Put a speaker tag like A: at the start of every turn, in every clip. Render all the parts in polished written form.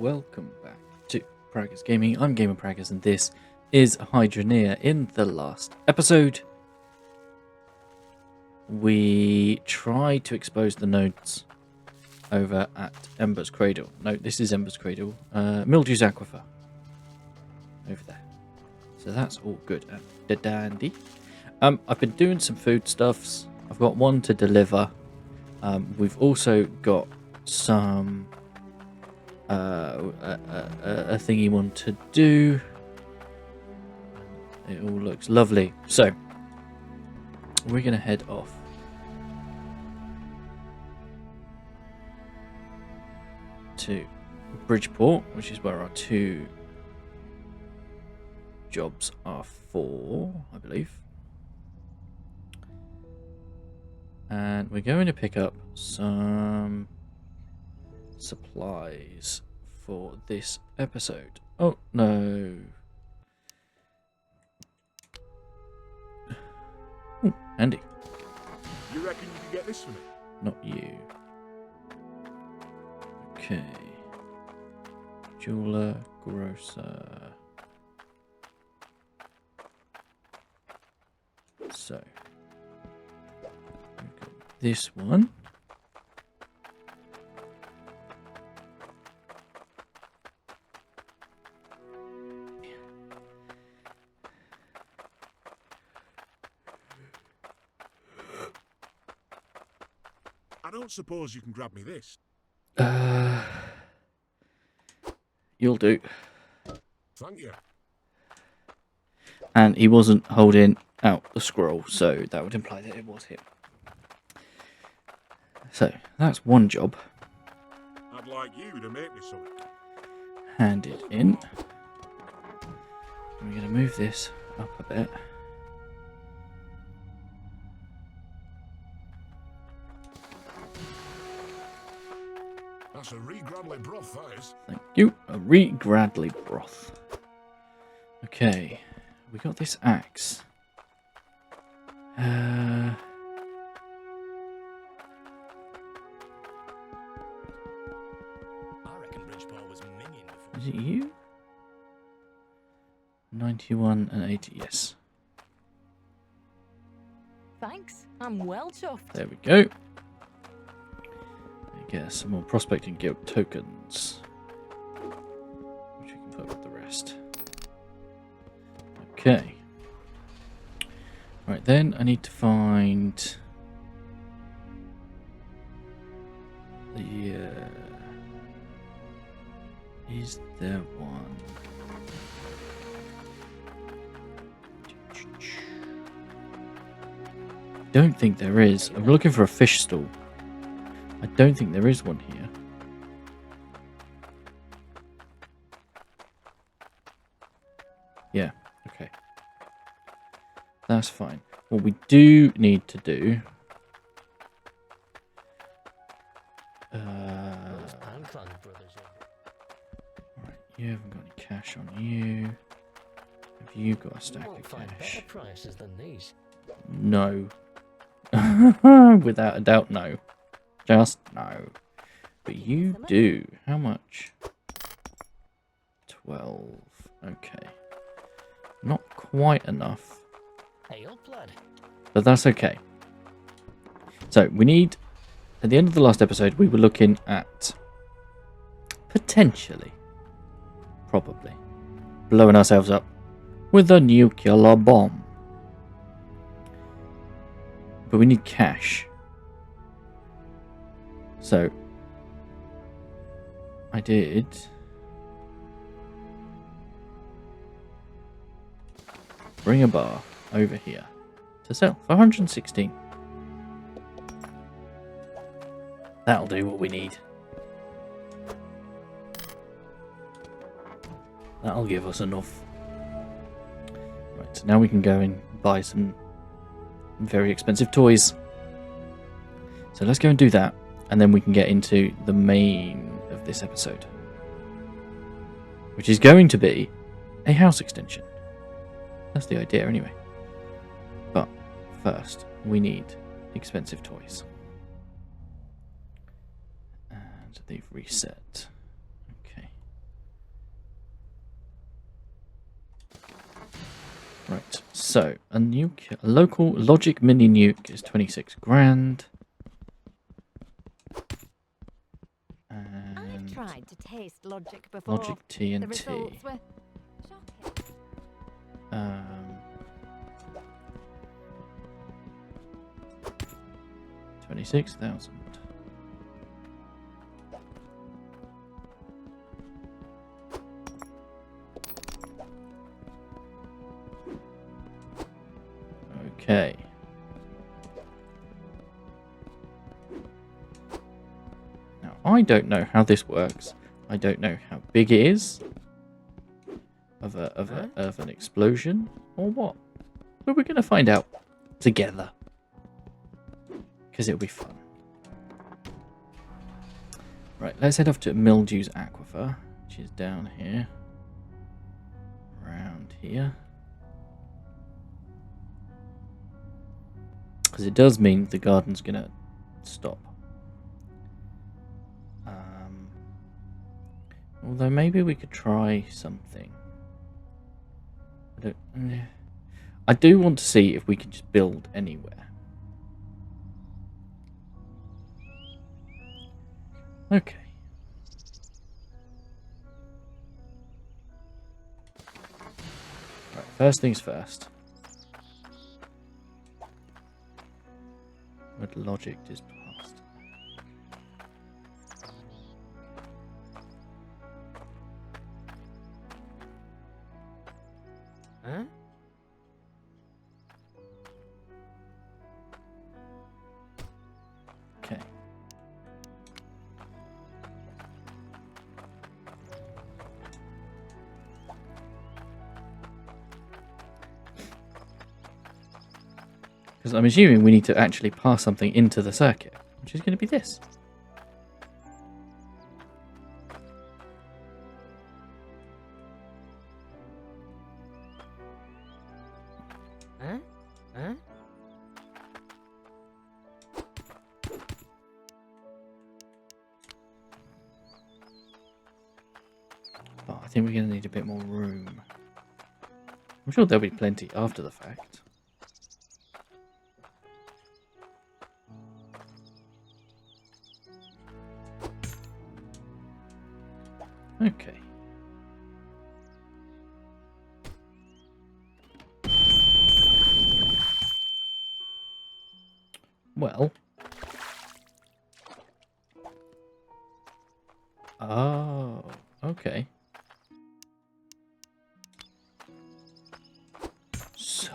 A: welcome back to Pragus Gaming. I'm Gamer Pragus and this is Hydroneer. In the last episode, we tried to expose the nodes over at Ember's Cradle. No, this is Ember's Cradle. Mildew's Aquifer. Over there. So that's all good and dandy. I've been doing some foodstuffs. I've got one to deliver. We've also got some a thingy one to do. It all looks lovely. So we're gonna head off to Bridgeport, which is where our two jobs are for, I believe. And we're going to pick up some supplies for this episode. Oh, no. Ooh, handy.
B: You reckon you can get this for me?
A: Not you. Okay. Jeweler, grocer. So. We've got this one.
B: I don't suppose you can grab me this.
A: You'll do.
B: Thank you.
A: And he wasn't holding out the scroll, so that would imply that it was him. So, that's one job.
B: I'd like you to make me something.
A: Handed in. We're going to move this up a bit.
B: That's a re-Gradley broth, that is.
A: Thank you. A re-Gradley broth. Okay. We got this axe.
C: I reckon Bridgeport was minging before.
A: Is it you? 91 and 80, yes.
D: Thanks, I'm well chuffed.
A: There we go. Get some more prospecting guild tokens, which we can put with the rest. Okay. Right then, I need to find the. Is there one? Don't think there is. I'm looking for a fish stall. I don't think there is one here. Yeah, okay. That's fine. What we do need to do... Right, you haven't got any cash on you. Have you got a stack of cash?
C: Better prices than these.
A: No. Without a doubt, no. Just no. But you do. How much? 12. Okay. Not quite enough.
C: Ale blood.
A: But that's okay. So, we need... At the end of the last episode, we were looking at... Potentially. Probably. Blowing ourselves up. With a nuclear bomb. But we need cash. So, I did bring a bar over here to sell for 116. That'll do what we need. That'll give us enough. Right, so now we can go and buy some very expensive toys. So let's go and do that. And then we can get into the main of this episode, which is going to be a house extension. That's the idea anyway. But first, we need expensive toys. And they've reset. Okay. So, a local logic mini nuke is 26 grand.
D: I've
A: And
D: tried to taste logic before.
A: logic
D: The
A: TNT.
D: results were shocking.
A: 26,000. Okay. Now, I don't know how this works. I don't know how big it is of an explosion or what. But we're going to find out together. Because it'll be fun. Right, let's head off to Mildew's Aquifer, which is down here. Around here. Because it does mean the garden's going to stop. Although maybe we could try something. I do want to see if we can just build anywhere. Okay. Right, first things first. What logic is passed?
C: Huh?
A: Okay. Because I'm assuming we need to actually pass something into the circuit, which is going to be this.
C: Huh? Huh?
A: But I think we're going to need a bit more room. I'm sure there'll be plenty after the fact. Okay. Well. Oh, okay. So.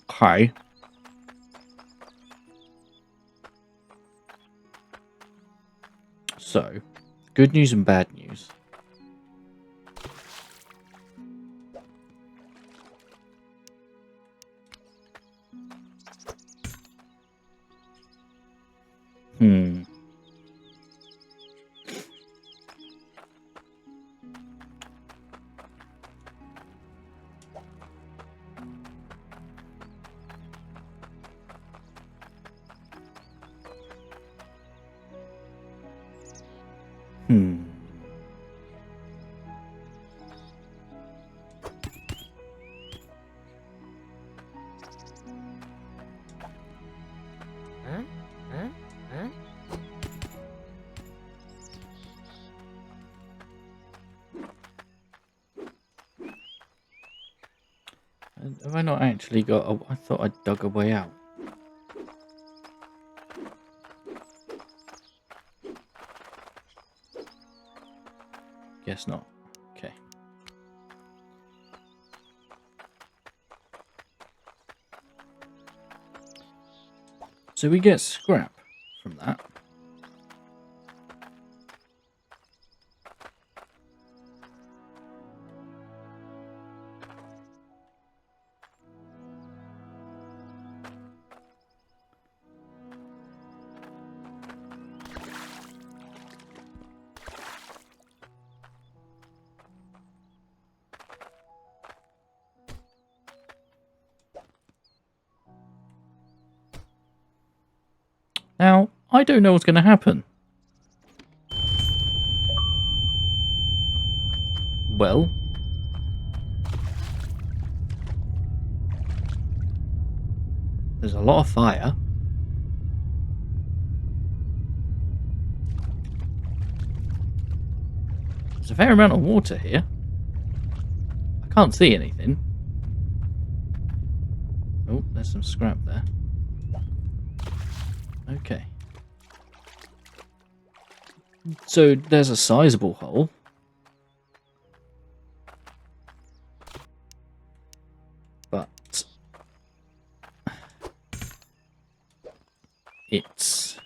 A: Okay. So, good news and bad news. Hmm. Hmm.
C: Huh? Huh? Huh?
A: Have I not actually got a... I thought I dug a way out. Guess not. Okay. So we get scrap from that. Now, I don't know what's going to happen. Well. There's a lot of fire. There's a fair amount of water here. I can't see anything. Oh, there's some scrap there. Okay. So there's a sizable hole. But it's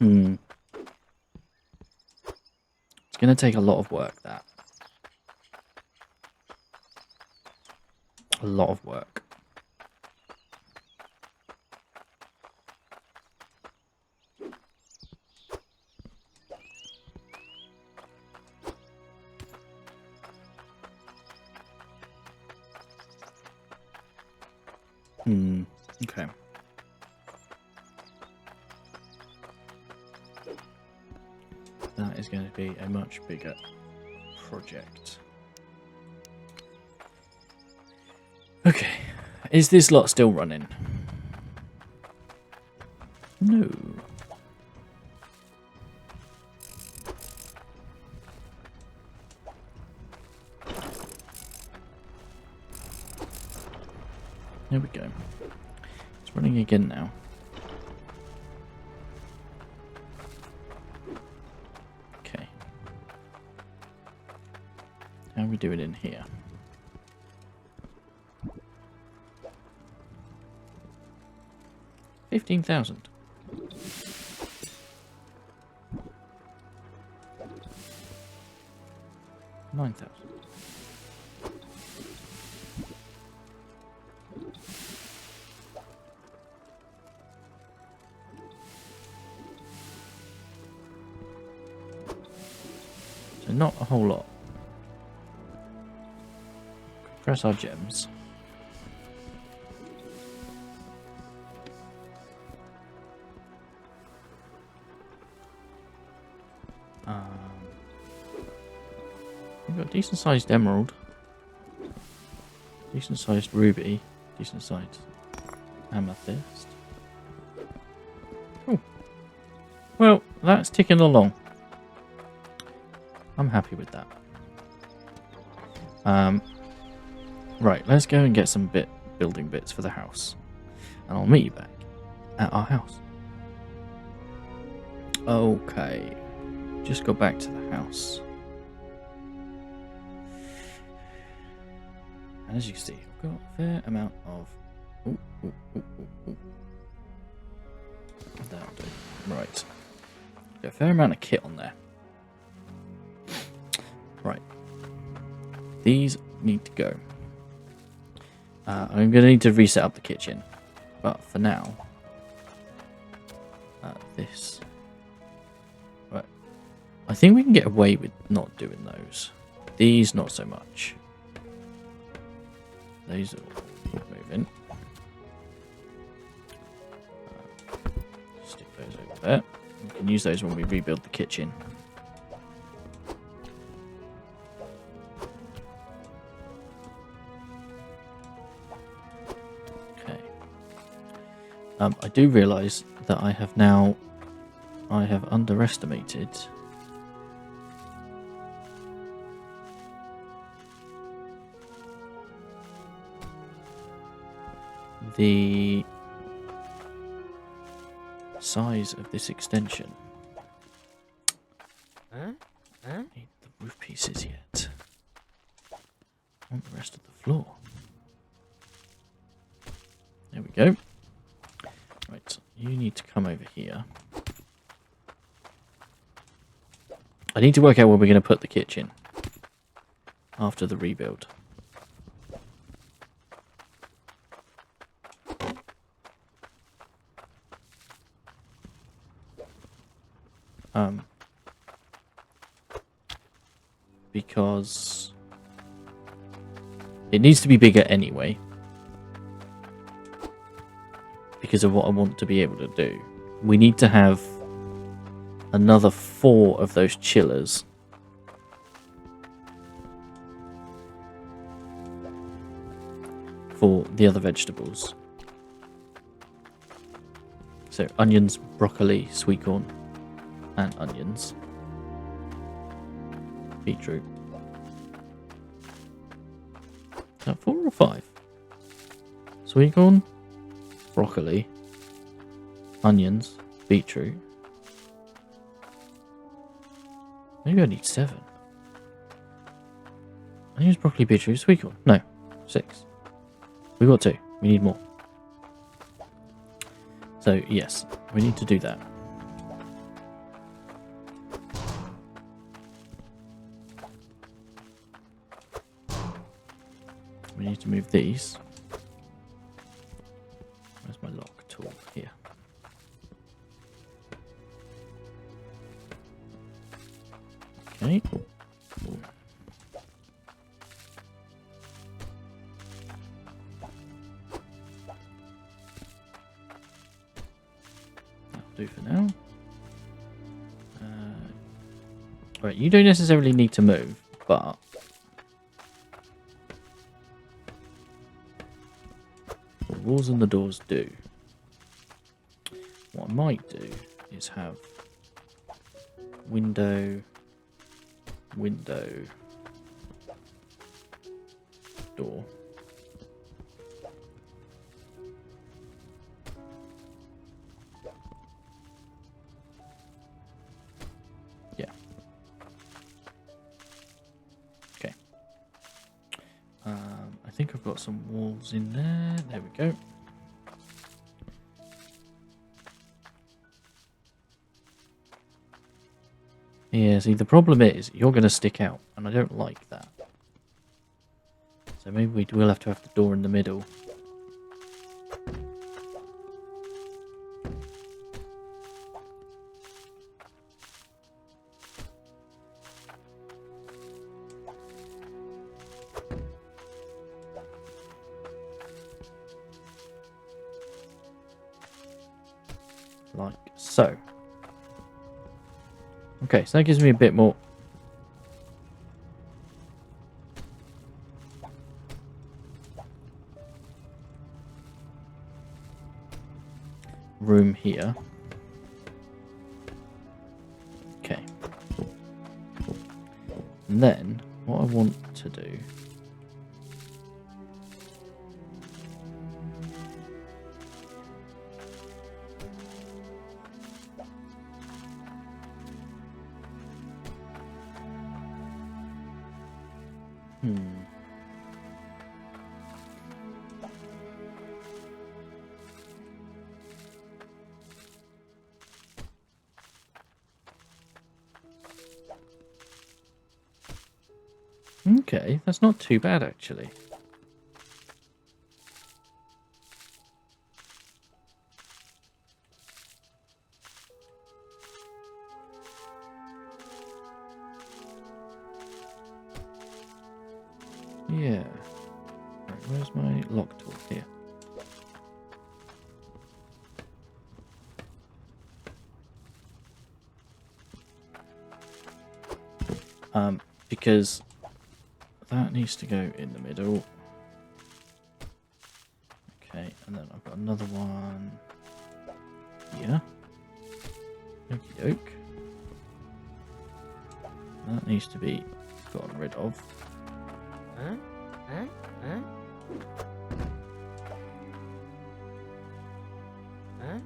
A: it's going to take a lot of work, that. A lot of work. Okay. That is going to be a much bigger project. Okay. Is this lot still running? No. There we go. It's running again now. Okay. How are we doing in here? $15,000. $9,000. So not a whole lot. Press our gems. We've got a decent sized emerald, decent sized ruby, decent sized amethyst. Cool. Well, that's ticking along. I'm happy with that. Right, let's go and get some building bits for the house. And I'll meet you back at our house. Okay. Just go back to the house. And as you can see, I've got a fair amount of... That'll do. Right. Got a fair amount of kit on there. Right. These need to go. I'm going to need to reset up the kitchen. But for now... this... Right. I think we can get away with not doing those. These, not so much. These will keep moving. Stick those over there. We can use those when we rebuild the kitchen. Okay. I do realise that I have underestimated the size of this extension. Need the roof pieces yet. I want the rest of the floor. There we go. Right, you need to come over here. I need to work out where we're going to put the kitchen after the rebuild. Because it needs to be bigger anyway, because of what I want to be able to do. We need to have another 4 of those chillers for the other vegetables. So onions, broccoli, sweet corn, and onions. Beetroot. Is that 4 or 5? Sweet corn, broccoli, onions, beetroot. Maybe I need 7. Onions, broccoli, beetroot, sweet corn. No, 6. We got 2. We need more. So yes, we need to do that. We need to move these. Where's my lock tool? Here. Okay. That'll do for now. Right, you don't necessarily need to move, but the walls and the doors do. What I might do is have window, window, door. Yeah. Okay. I think I've got some walls in there. There we go. Yeah, see, the problem is you're going to stick out, and I don't like that. So maybe we will have to have the door in the middle. Like so. Okay, so that gives me a bit more room here. Okay. And then what I want to do Okay, that's not too bad actually. Yeah. Right, where's my lock tool? Here. Because that needs to go in the middle. Okay, and then I've got another one here. Okie doke. That needs to be gotten rid of.
C: Huh? Huh? Huh? Huh?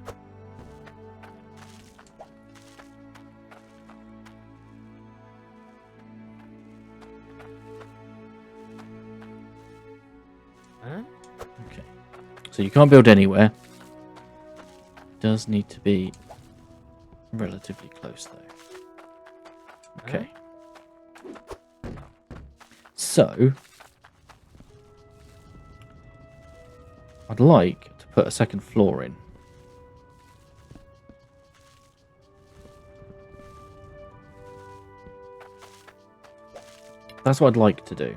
C: Huh?
A: Okay. So you can't build anywhere. It does need to be relatively close though. Okay. So I'd like to put a second floor in. That's what I'd like to do.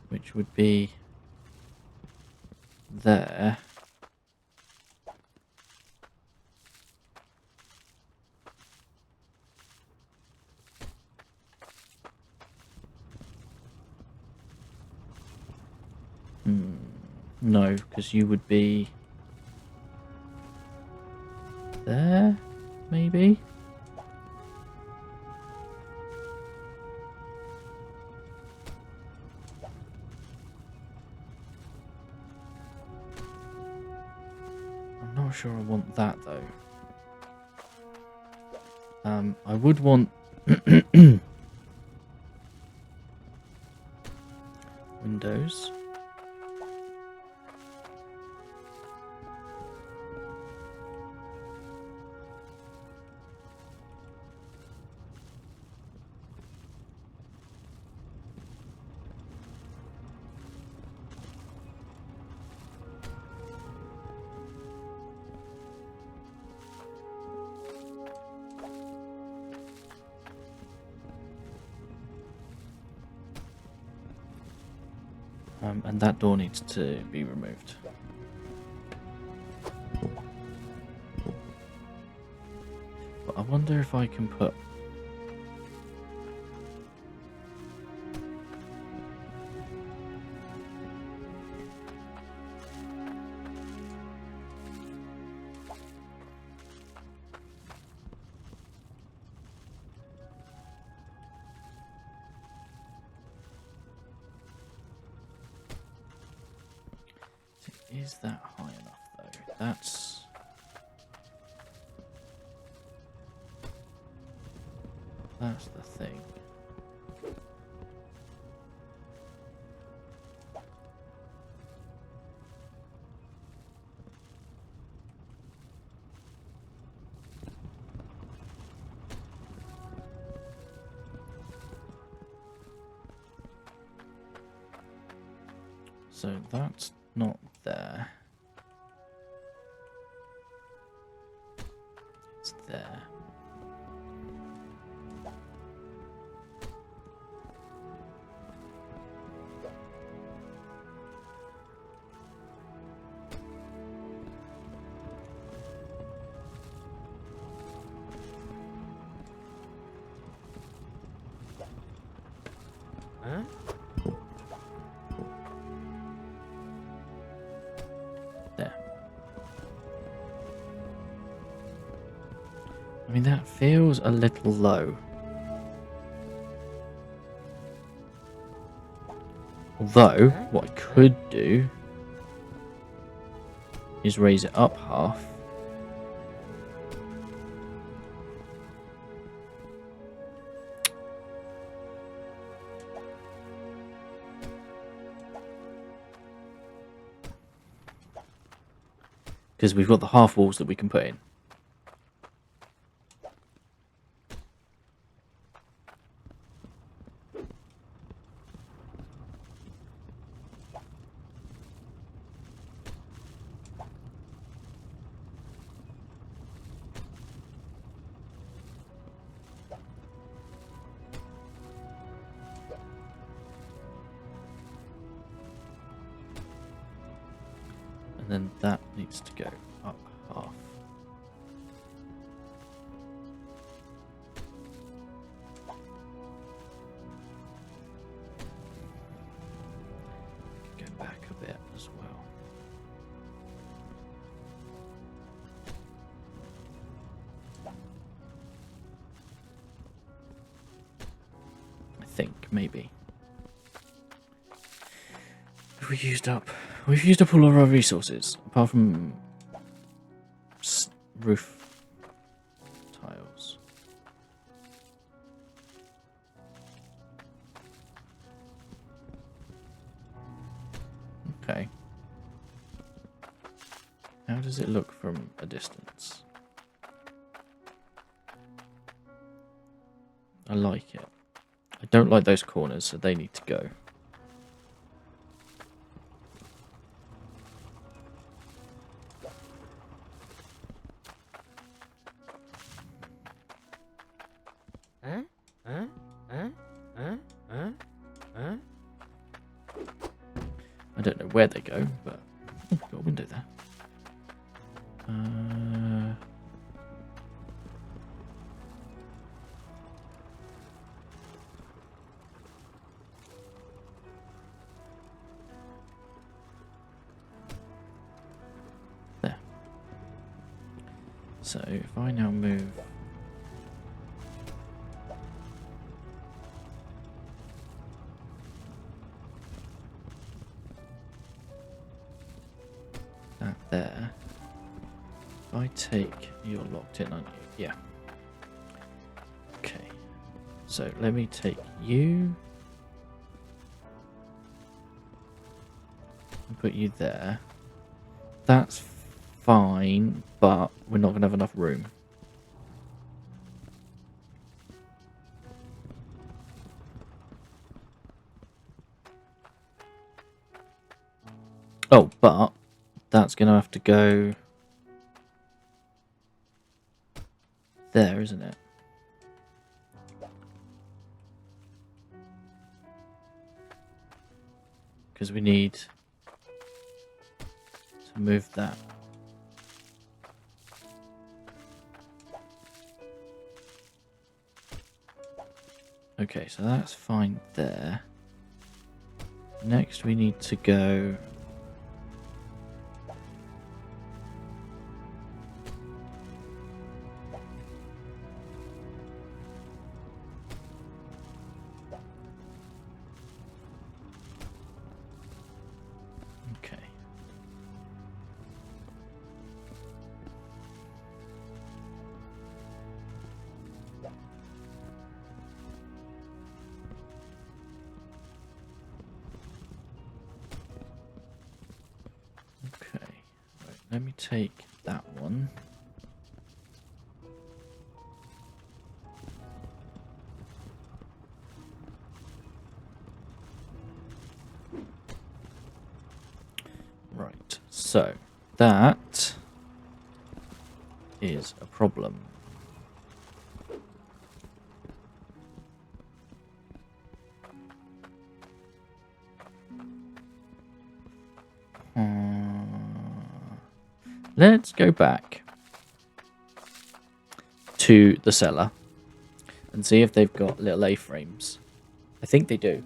A: Which would be there. No, because you would be there, maybe? I'm not sure I want that, though. I would want windows. And that door needs to be removed. But I wonder if I can put... Is that high enough, though? That's the thing. So that's not there. It's there.
C: Huh?
A: There. I mean, that feels a little low. Although, what I could do is raise it up half. Because we've got the half walls that we can put in. And then that needs to go up half. Go back a bit as well. I think, maybe. Have we used up? We've used up all of our resources, apart from roof tiles. Okay. How does it look from a distance? I like it. I don't like those corners, so they need to go. I don't know where they go, but oh, got a window there. So if I now move that there, if I take, you're locked in, aren't you? Yeah. Okay. So let me take you and put you there. That's fine, but we're not going to have enough room. Oh, but that's going to have to go there, isn't it? Because we need to move that. Okay, so that's fine there. Next we need to go... Okay. Okay, right, let me take that one. Right, so that is a problem. Let's go back to the cellar and see if they've got little A-frames. I think they do.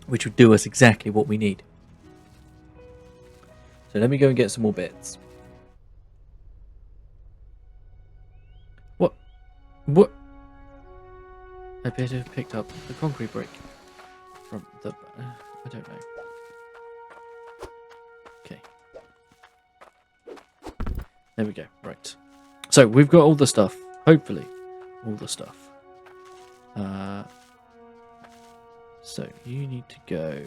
A: Which would do us exactly what we need. So let me go and get some more bits. What? What? I appear to have picked up the concrete brick from the... I don't know. Okay. There we go. Right. So we've got all the stuff. Hopefully. All the stuff. So you need to go...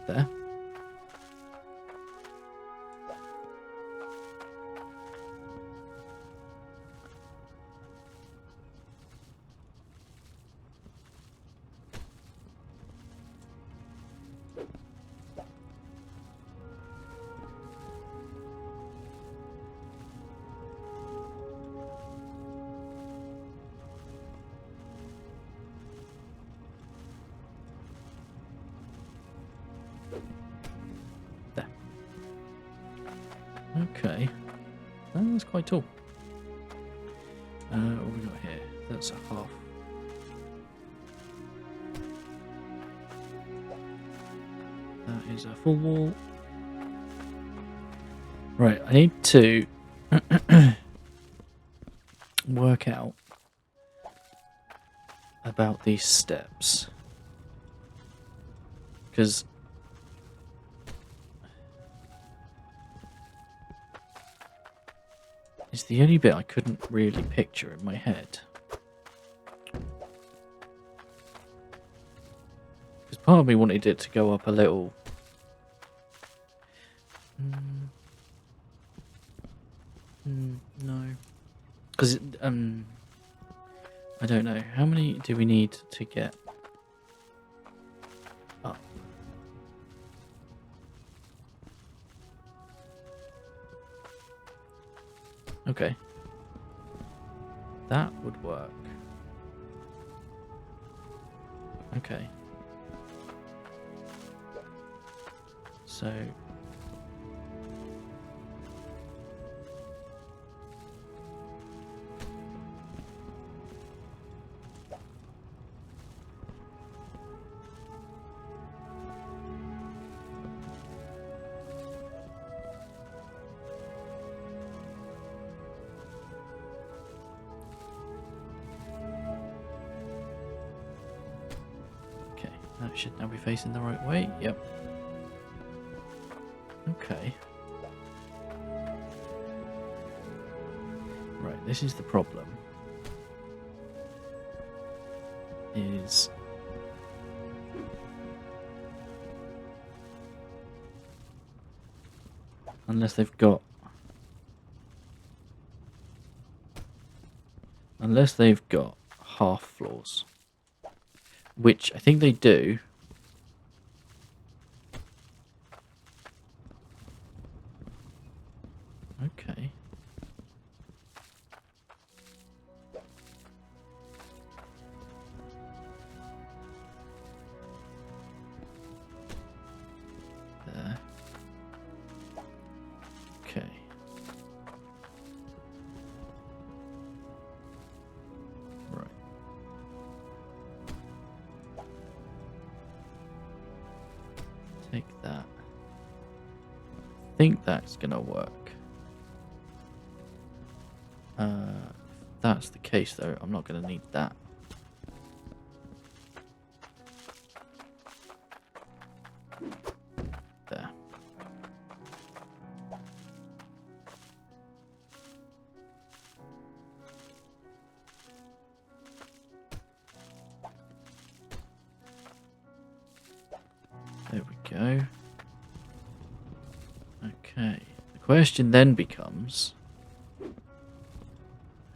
A: there. There. Okay. Oh, that's quite tall. What have we got here? That's a half. That is a full wall. Right, I need to work out about these steps. Because it's the only bit I couldn't really picture in my head. Because part of me wanted it to go up a little. No. Because, I don't know. How many do we need to get up? Okay. That would work. Okay. So... That should now be facing the right way. Yep. Okay. Right, this is the problem. Is... Unless they've got... Unless they've got half floors. Which I think they do. Okay. There. Okay. Right. Take that. I think that's gonna work. If that's the case though, I'm not gonna need that. There. There we go. Okay. The question then becomes,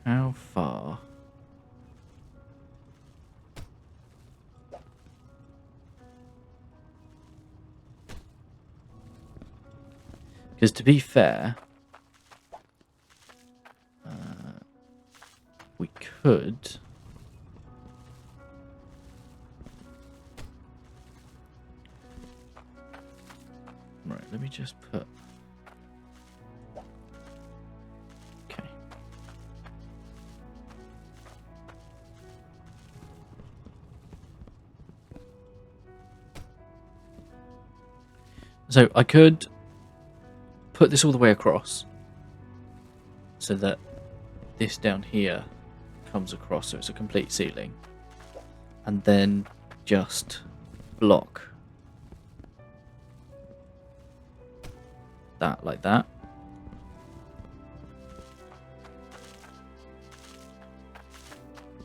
A: how far? Because to be fair, we could... Right, let me just put... Okay. So I could put this all the way across so that this down here comes across, so it's a complete ceiling, and then just block that like that.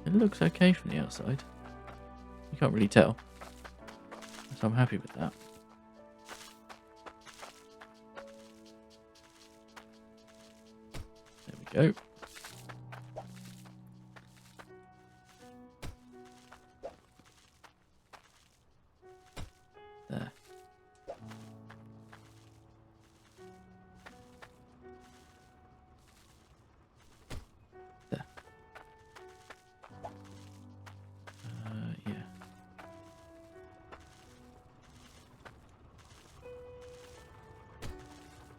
A: It looks okay from the outside. You can't really tell, so I'm happy with that. There we go. There. There. Yeah.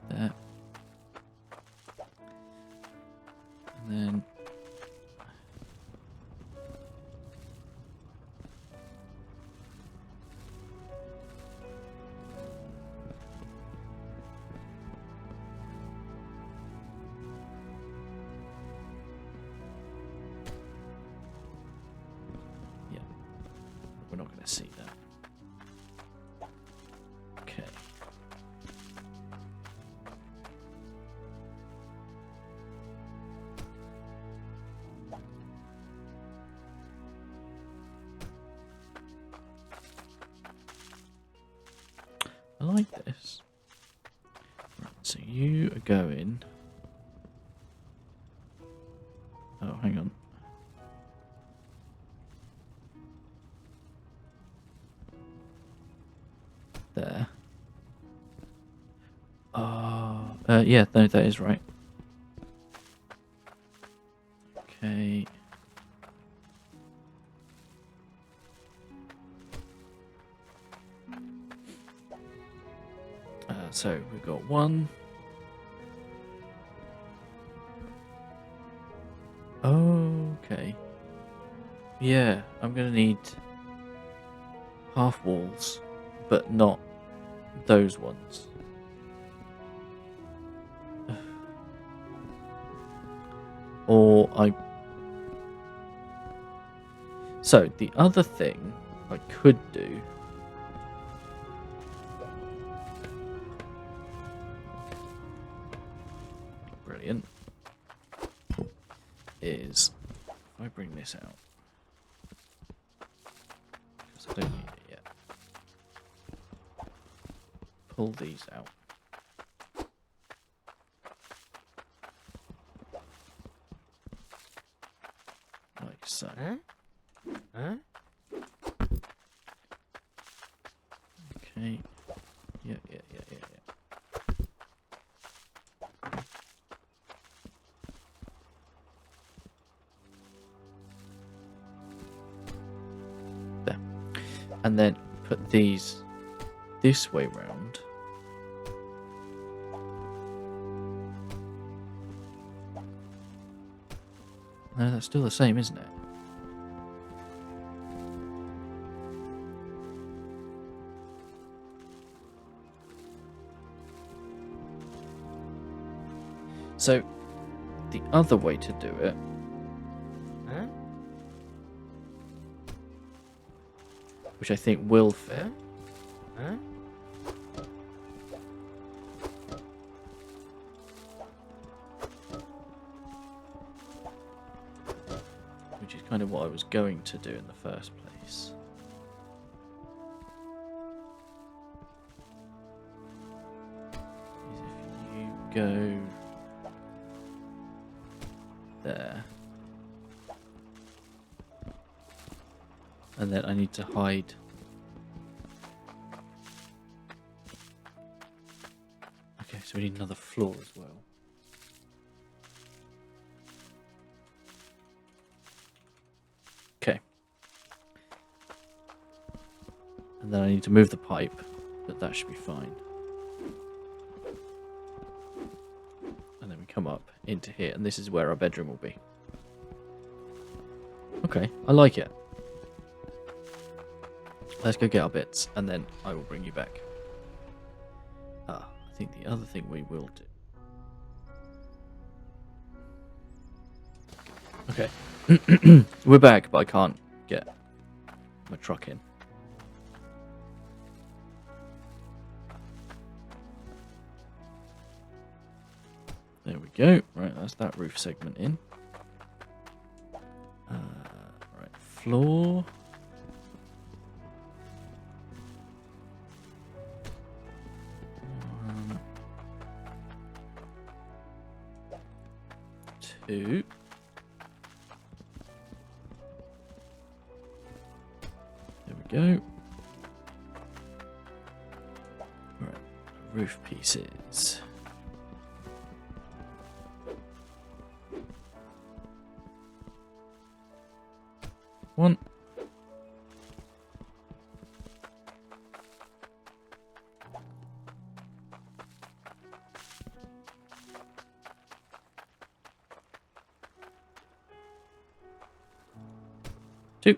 A: There. And then yeah, we're not going to see that. Okay. I like this. Right, so you are going... Oh, hang on. There. Oh, yeah, no, that is right. Okay. So we've got one. Okay. Yeah, I'm gonna need half walls, but not those ones. Or I... So, the other thing I could do this out. 'Cause I don't need it yet. Pull these out. Like so.
C: Huh? Huh?
A: Okay. Yeah. There. And then put these this way round. No, that's still the same, isn't it? So, the other way to do it
C: Huh?
A: which I think will fit.
C: Huh?
A: Which is kind of what I was going to do in the first place. Is if you go there. And then I need to hide. Okay, so we need another floor as well. Okay. And then I need to move the pipe, but that should be fine. And then we come up into here, and this is where our bedroom will be. Okay, I like it. Let's go get our bits, and then I will bring you back. I think the other thing we will do... Okay. We're back, but I can't get my truck in. There we go. Right, that's that roof segment in. Right, floor... 2. There we go. Right, roof pieces. One. Two.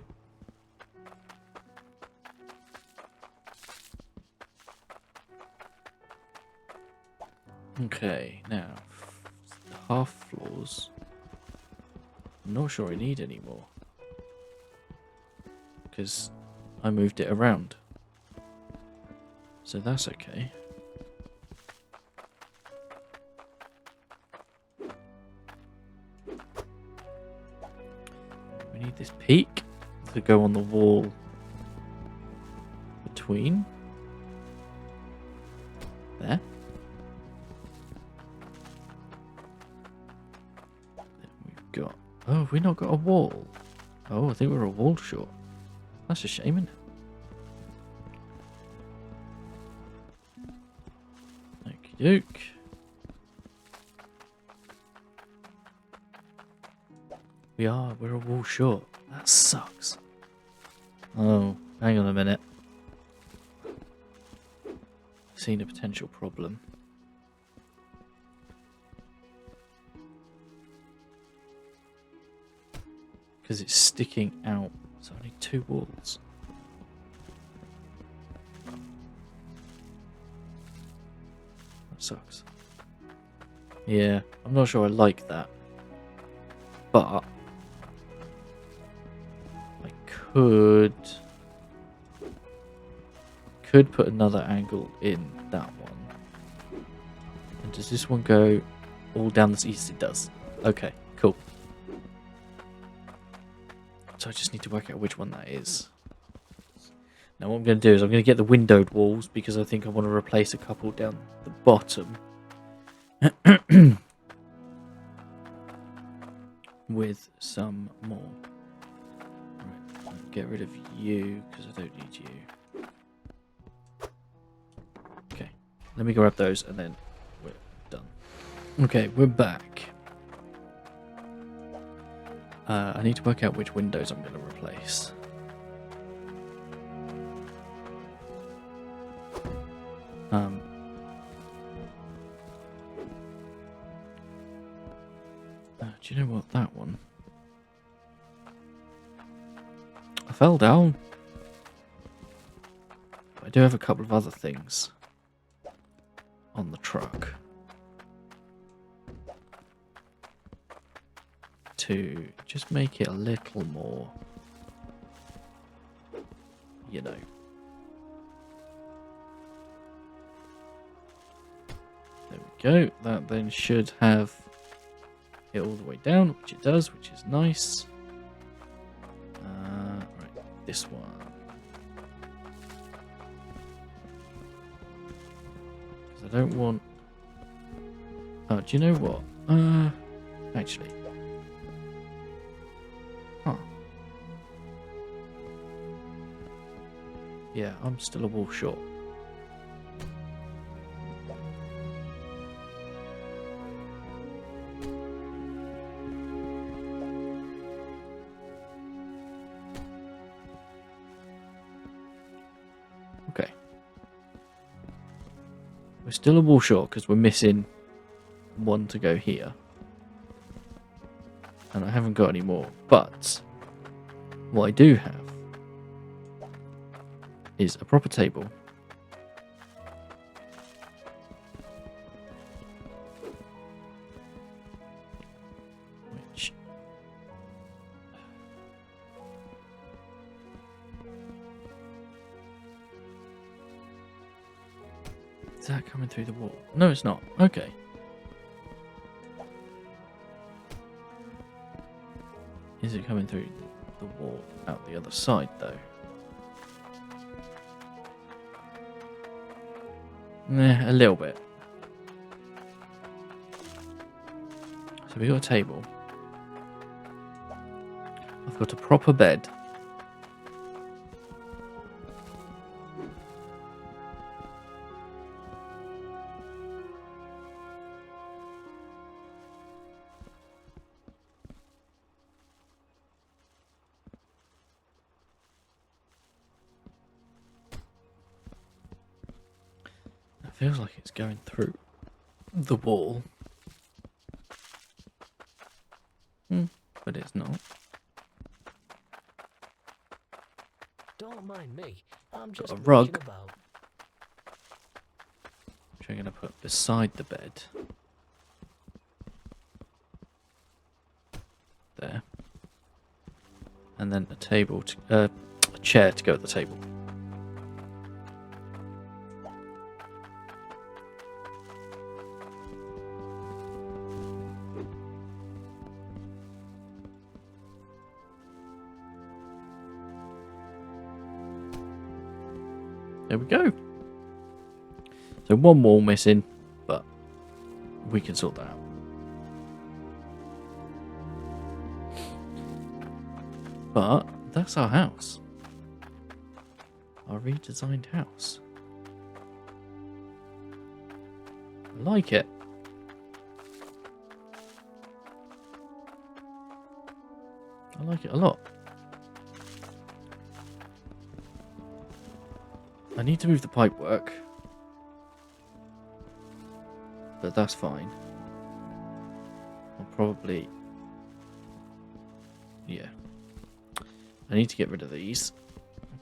A: Okay, now half floors. I'm not sure I need any more because I moved it around, so that's okay. We need this peak to go on the wall between there. Then we've got... Oh, have we not got a wall? Oh, I think we're a wall short. That's a shame, isn't it? Okie doke. We're a wall short. That sucks. Oh, hang on a minute. Seen a potential problem. Because it's sticking out. It's only 2 walls. That sucks. Yeah, I'm not sure I like that. But I could put another angle in that one. And does this one go all down the... Yes, it does. Okay, cool. So I just need to work out which one that is. Now what I'm going to do is I'm going to get the windowed walls because I think I want to replace a couple down the bottom with some more. Right, I'll get rid of you because I don't need you. Okay, let me grab those and then we're done. Okay, we're back. I need to work out which windows I'm going to replace. Do you know what? That one. I fell down. I do have a couple of other things on the truck to just make it a little more, you know. There we go. That then should have it all the way down, which it does, which is nice. Right, this one. Because I don't want... Oh, do you know what? Actually. Huh. Yeah, I'm still a wall short. Okay. We're still a wall short because we're missing one to go here. And I haven't got any more. But what I do have is a proper table. Which... Is that coming through the wall? No, it's not. Okay. Is it coming through the wall out the other side, though? Nah, a little bit. So we got a table. I've got a proper bed. Feels like it's going through the wall. But it's not.
C: Don't mind me. I'm just
A: a rug.
C: looking about.
A: Which I'm going to put beside the bed. There. And then a table, a chair to go at the table. There we go. So one wall missing, but we can sort that out. But that's our house. Our redesigned house. I like it. I like it a lot. I need to move the pipework, but that's fine. I'll probably... Yeah. I need to get rid of these,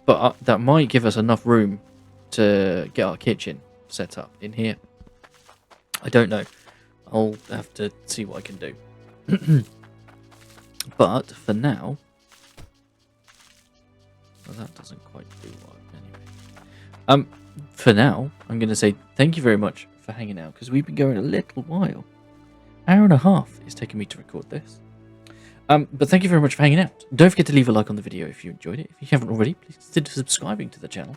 A: but that might give us enough room to get our kitchen set up in here. I don't know. I'll have to see what I can do. But for now... Well, that doesn't quite do what anyway. For now, I'm going to say thank you very much for hanging out, because we've been going a little while. Hour and a half it's taken me to record this. But thank you very much for hanging out. Don't forget to leave a like on the video if you enjoyed it. If you haven't already, please consider subscribing to the channel.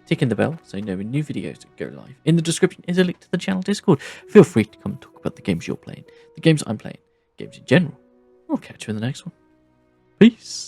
A: Ticking the bell so you know when new videos go live. In the description is a link to the channel Discord. Feel free to come and talk about the games you're playing, the games I'm playing, games in general. I'll catch you in the next one. Peace.